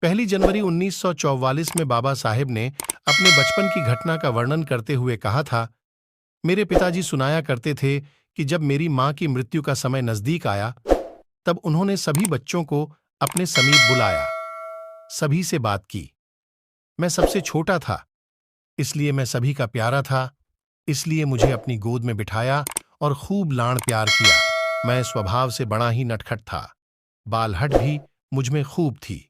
1 जनवरी 1944 में बाबा साहेब ने अपने बचपन की घटना का वर्णन करते हुए कहा था, मेरे पिताजी सुनाया करते थे कि जब मेरी मां की मृत्यु का समय नजदीक आया, तब उन्होंने सभी बच्चों को अपने समीप बुलाया, सभी से बात की। मैं सबसे छोटा था, इसलिए मैं सभी का प्यारा था, इसलिए मुझे अपनी गोद में बिठाया और खूब लाड़ प्यार किया। मैं स्वभाव से बड़ा ही नटखट था, बालहट भी मुझमें खूब थी,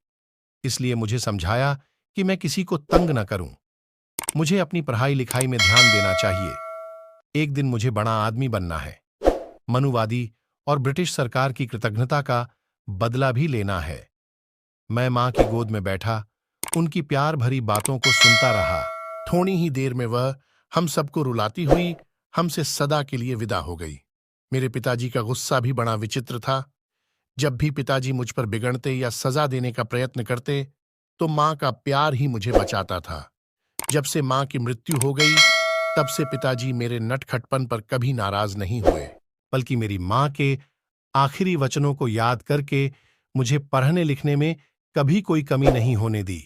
इसलिए मुझे समझाया कि मैं किसी को तंग न करूं, मुझे अपनी पढ़ाई लिखाई में ध्यान देना चाहिए। एक दिन मुझे बड़ा आदमी बनना है, मनुवादी और ब्रिटिश सरकार की कृतज्ञता का बदला भी लेना है। मैं मां की गोद में बैठा, उनकी प्यार भरी बातों को सुनता रहा। थोड़ी ही देर में वह हम सबको रुलाती हुई हमसे सदा के लिए विदा हो गई। मेरे पिताजी का गुस्सा भी बड़ा विचित्र था। जब भी पिताजी मुझ पर बिगड़ते या सजा देने का प्रयत्न करते, तो मां का प्यार ही मुझे बचाता था। जब से मां की मृत्यु हो गई, तब से पिताजी मेरे नटखटपन पर कभी नाराज नहीं हुए, बल्कि मेरी मां के आखिरी वचनों को याद करके मुझे पढ़ने लिखने में कभी कोई कमी नहीं होने दी।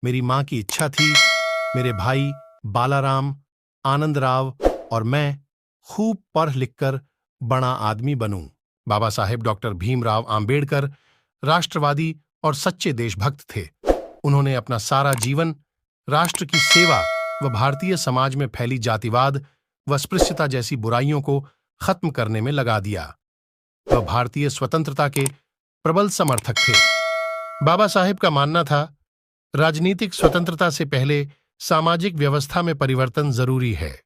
मेरी मां की इच्छा थी मेरे भाई बालाराम, आनंदराव और मैं खूब पढ़ लिखकर बड़ा आदमी बनूं। बाबा साहेब डॉक्टर भीमराव आंबेडकर राष्ट्रवादी और सच्चे देशभक्त थे। उन्होंने अपना सारा जीवन राष्ट्र की सेवा व भारतीय समाज में फैली जातिवाद व अस्पृश्यता जैसी बुराइयों को खत्म करने में लगा दिया। वह भारतीय स्वतंत्रता के प्रबल समर्थक थे। बाबा साहेब का मानना था, राजनीतिक स्वतंत्रता से पहले सामाजिक व्यवस्था में परिवर्तन जरूरी है।